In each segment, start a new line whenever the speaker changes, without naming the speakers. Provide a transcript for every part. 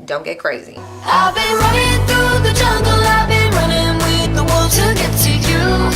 don't get crazy.
I've been running through the jungle, I've been running with the wolves to get to you,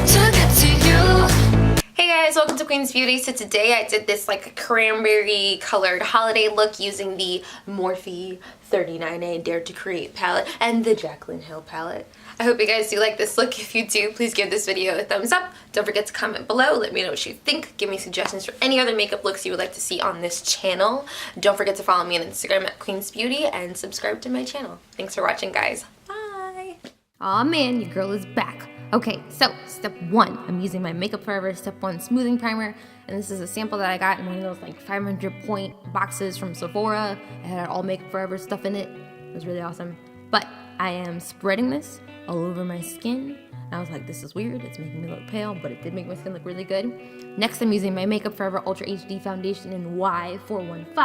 to get to you.
Hey guys, welcome to Qweensbeauty. So today I did this like cranberry colored holiday look using the Morphe 39A Dare to Create palette and the Jaclyn Hill palette. I hope you guys do like this look. If you do, please give this video a thumbs up. Don't forget to comment below. Let me know what you think. Give me suggestions for any other makeup looks you would like to see on this channel. Don't forget to follow me on Instagram at Qweensbeauty and subscribe to my channel. Thanks for watching, guys. Bye. Aw man, your girl is back. Okay, so step one, I'm using my Makeup Forever Step 1 Smoothing Primer, and this is a sample that I got in one of those like 500 point boxes from Sephora. It had all Makeup Forever stuff in it. It was really awesome. But I am spreading this all over my skin. And I was like, this is weird, it's making me look pale, but it did make my skin look really good. Next, I'm using my Makeup Forever Ultra HD Foundation in Y415,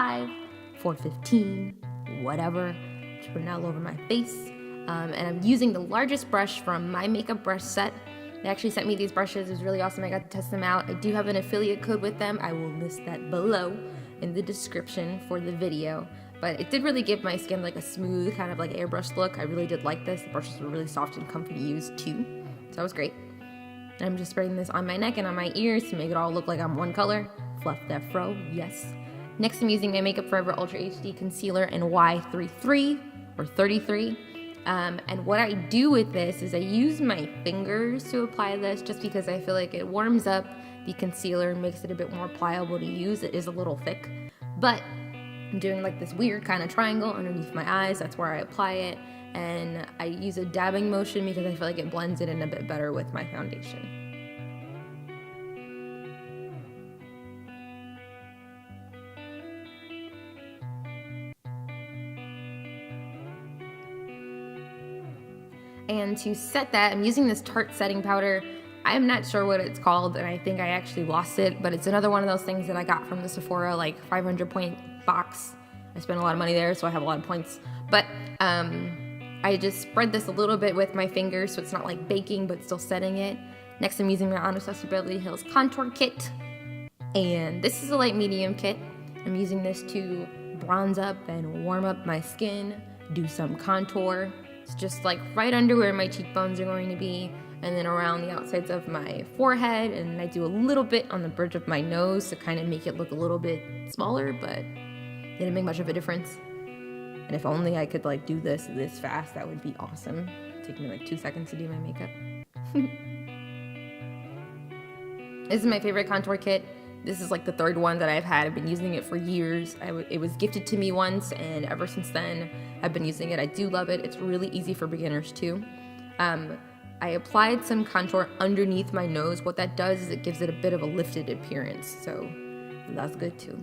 415, whatever. Just put it all over my face. And I'm using the largest brush from my makeup brush set. They actually sent me these brushes. It was really awesome. I got to test them out. I do have an affiliate code with them. I will list that below in the description for the video. But it did really give my skin like a smooth kind of like airbrush look. I really did like this. The brushes were really soft and comfy to use too. So that was great. And I'm just spraying this on my neck and on my ears to make it all look like I'm one color. Fluff that fro, yes. Next, I'm using my Makeup Forever Ultra HD Concealer in Y33 or 33. And what I do with this is I use my fingers to apply this just because I feel like it warms up the concealer and makes it a bit more pliable to use. It is a little thick, but I'm doing like this weird kind of triangle underneath my eyes. That's where I apply it. And I use a dabbing motion because I feel like it blends it in a bit better with my foundation. And to set that, I'm using this Tarte setting powder. I'm not sure what it's called, and I think I actually lost it, but it's another one of those things that I got from the Sephora, like 500 point box. I spent a lot of money there, so I have a lot of points. But I just spread this a little bit with my fingers, so it's not like baking, but still setting it. Next, I'm using my Anastasia Beverly Hills Contour Kit. And this is a light medium kit. I'm using this to bronze up and warm up my skin, do some contour. It's just like right under where my cheekbones are going to be, and then around the outsides of my forehead, and I do a little bit on the bridge of my nose to kind of make it look a little bit smaller, but it didn't make much of a difference. And if only I could like do this fast, that would be awesome. It'd take me like 2 seconds to do my makeup. This is my favorite contour kit. This is like the third one that I've had. I've been using it for years. It was gifted to me once, and ever since then, I've been using it. I do love it. It's really easy for beginners too. I applied some contour underneath my nose. What that does is it gives it a bit of a lifted appearance, so that's good too.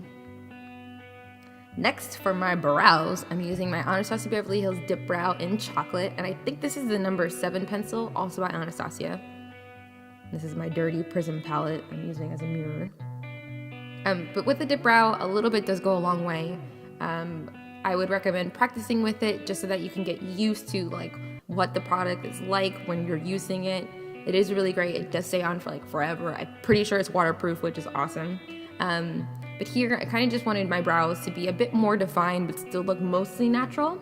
Next, for my brows, I'm using my Anastasia Beverly Hills Dipbrow in Chocolate, and I think this is the number 7 pencil, also by Anastasia. This is my Dirty Prism palette I'm using as a mirror. But with the Dipbrow, a little bit does go a long way. I would recommend practicing with it just so that you can get used to like what the product is like when you're using it. It is really great. It does stay on for like forever. I'm pretty sure it's waterproof, which is awesome. But here, I kind of just wanted my brows to be a bit more defined, but still look mostly natural.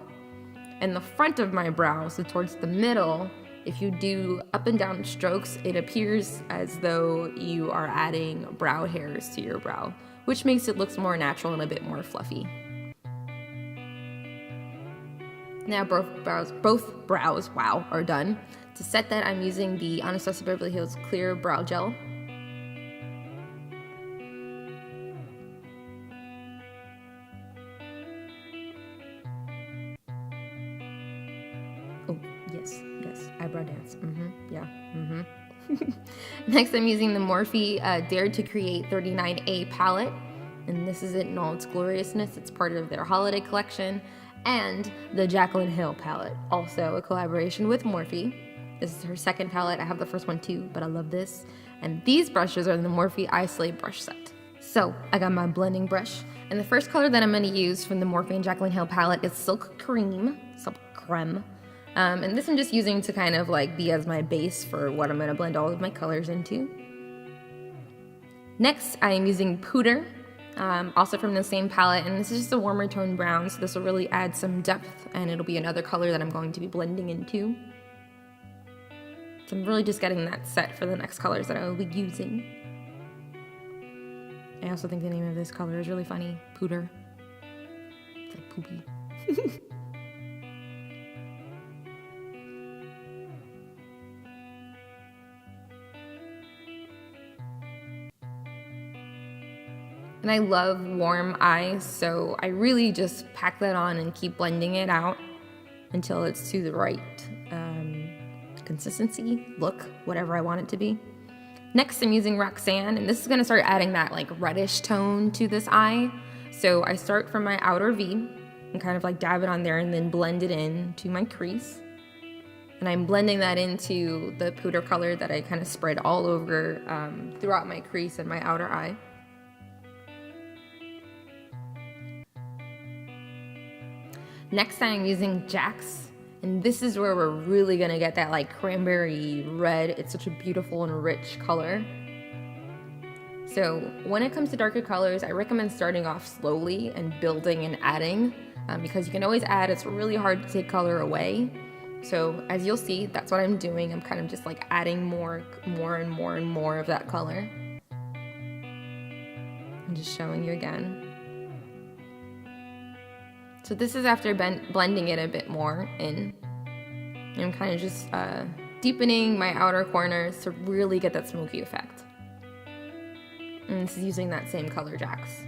And the front of my brow, so towards the middle, if you do up and down strokes, it appears as though you are adding brow hairs to your brow, which makes it look more natural and a bit more fluffy. Now both brows, wow, are done. To set that, I'm using the Anastasia Beverly Hills Clear Brow Gel. Oh, yes, eyebrow dance, Next, I'm using the Morphe Dare to Create 39A palette, and this is it in all its gloriousness. It's part of their holiday collection. And the Jaclyn Hill palette, also a collaboration with Morphe. This is her second palette. I have the first one too, but I love this. And these brushes are the Morphe Isolate brush set. So I got my blending brush, and the first color that I'm going to use from the Morphe and Jaclyn Hill palette is Silk Creme. And this I'm just using to kind of like be as my base for what I'm going to blend all of my colors into. Next, I am using Pooter also from the same palette, and this is just a warmer tone brown, so this will really add some depth, and it'll be another color that I'm going to be blending into. So I'm really just getting that set for the next colors that I will be using. I also think the name of this color is really funny, Pooter. It's like poopy. And I love warm eyes, so I really just pack that on and keep blending it out until it's to the right consistency, look, whatever I want it to be. Next, I'm using Roxanne, and this is gonna start adding that like reddish tone to this eye. So I start from my outer V and kind of like dab it on there and then blend it in to my crease. And I'm blending that into the powder color that I kind of spread all over throughout my crease and my outer eye. Next, I'm using Jax, and this is where we're really gonna get that like cranberry red. It's such a beautiful and rich color. So when it comes to darker colors, I recommend starting off slowly and building and adding, because you can always add. It's really hard to take color away. So as you'll see, that's what I'm doing. I'm kind of just like adding more and more of that color. I'm just showing you again. So this is after blending it a bit more in. I'm kind of just deepening my outer corners to really get that smoky effect. And this is using that same color, Jax.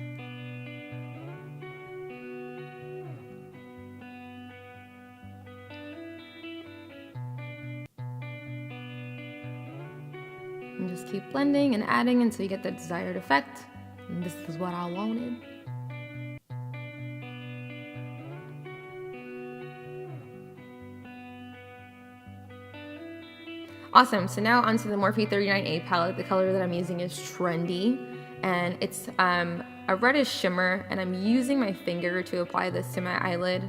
And just keep blending and adding until you get the desired effect. And this is what I wanted. Awesome, so now onto the Morphe 39A palette. The color that I'm using is Trendy, and it's a reddish shimmer, and I'm using my finger to apply this to my eyelid.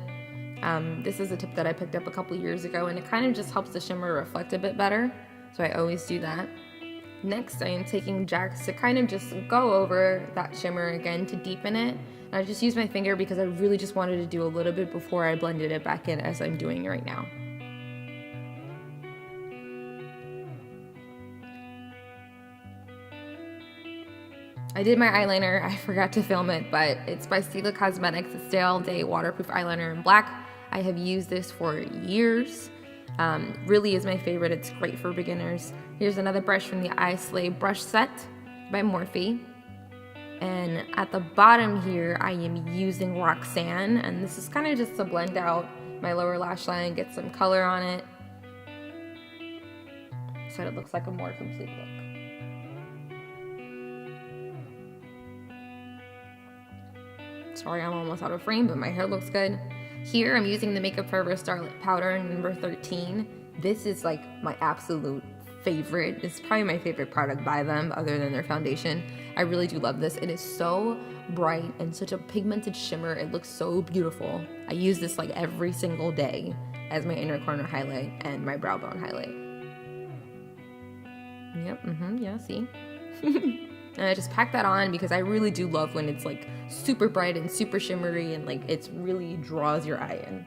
This is a tip that I picked up a couple years ago, and it kind of just helps the shimmer reflect a bit better, so I always do that. Next, I am taking Jax to kind of just go over that shimmer again to deepen it. And I just used my finger because I really just wanted to do a little bit before I blended it back in as I'm doing right now. I did my eyeliner, I forgot to film it, but it's by Stila Cosmetics. It's Day All Day Waterproof Eyeliner in black. I have used this for years. Really is my favorite. It's great for beginners. Here's another brush from the Eye Slay brush set by Morphe. And at the bottom here, I am using Roxanne, and this is kind of just to blend out my lower lash line, get some color on it, so it looks like a more complete look. Sorry, I'm almost out of frame, but my hair looks good. Here, I'm using the Makeup Forever Starlit Powder number 13. This is like my absolute favorite. It's probably my favorite product by them, other than their foundation. I really do love this. It is so bright and such a pigmented shimmer. It looks so beautiful. I use this like every single day as my inner corner highlight and my brow bone highlight. Yep, yeah, see? And I just pack that on because I really do love when it's like super bright and super shimmery and like it really draws your eye in.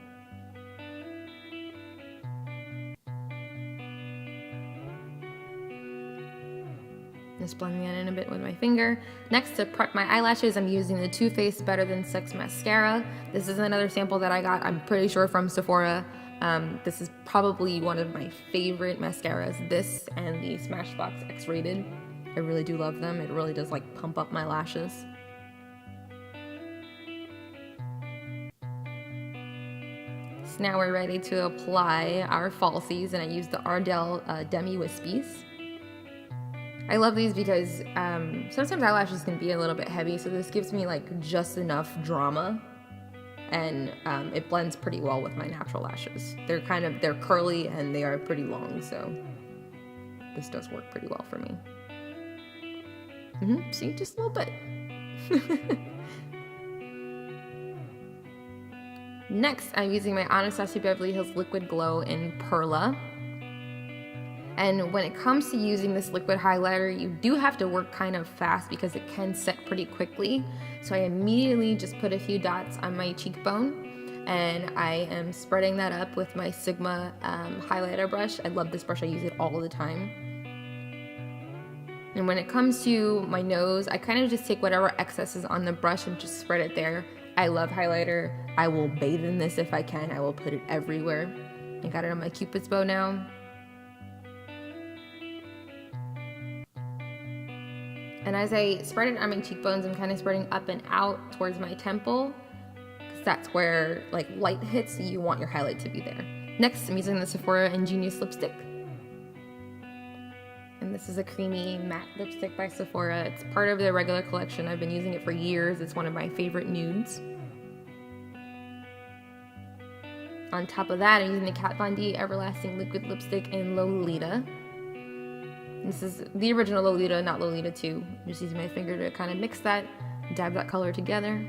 Just blending that in a bit with my finger. Next, to prep my eyelashes, I'm using the Too Faced Better Than Sex mascara. This is another sample that I got, I'm pretty sure, from Sephora. This is probably one of my favorite mascaras. This and the Smashbox X-Rated. I really do love them. It really does like pump up my lashes. So now we're ready to apply our falsies, and I use the Ardell Demi Wispies. I love these because sometimes eyelashes can be a little bit heavy, so this gives me like just enough drama, and it blends pretty well with my natural lashes. They're curly and they are pretty long, so this does work pretty well for me. See, just a little bit. Next, I'm using my Anastasia Beverly Hills Liquid Glow in Perla. And when it comes to using this liquid highlighter, you do have to work kind of fast because it can set pretty quickly. So I immediately just put a few dots on my cheekbone, and I am spreading that up with my Sigma highlighter brush. I love this brush, I use it all the time. And when it comes to my nose, I kind of just take whatever excess is on the brush and just spread it there. I love highlighter. I will bathe in this if I can. I will put it everywhere. I got it on my Cupid's bow now. And as I spread it on my cheekbones, I'm kind of spreading up and out towards my temple, because that's where like light hits, so you want your highlight to be there. Next, I'm using the Sephora Ingenius lipstick. And this is a creamy matte lipstick by Sephora. It's part of their regular collection. I've been using it for years. It's one of my favorite nudes. On top of that, I'm using the Kat Von D Everlasting Liquid Lipstick in Lolita. This is the original Lolita, not Lolita 2. I'm just using my finger to kind of mix that, dab that color together.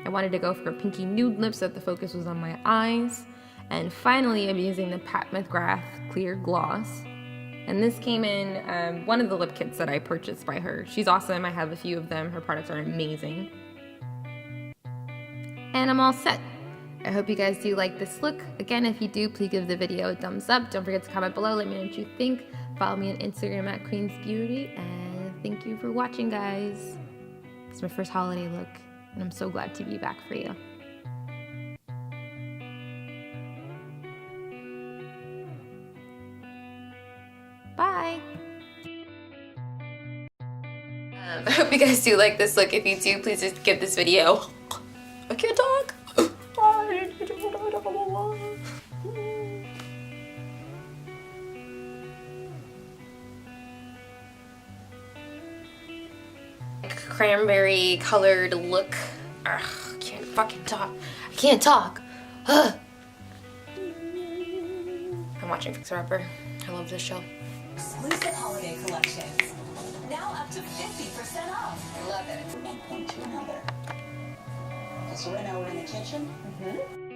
I wanted to go for a pinky nude lip so that the focus was on my eyes. And finally, I'm using the Pat McGrath Clear Gloss. And this came in one of the lip kits that I purchased by her. She's awesome. I have a few of them. Her products are amazing. And I'm all set. I hope you guys do like this look. Again, if you do, please give the video a thumbs up. Don't forget to comment below. Let me know what you think. Follow me on Instagram at Qweensbeauty. And thank you for watching, guys. It's my first holiday look, and I'm so glad to be back for you. Bye. I hope you guys do like this look. If you do, please just give this video. I can't talk. Cranberry colored look. Ugh, I can't fucking talk. I can't talk. Ugh. I'm watching Fixer Upper. I love this show.
Exclusive holiday collections. Now up to 50% off. I love it. From one point to another. So right now we're in the kitchen.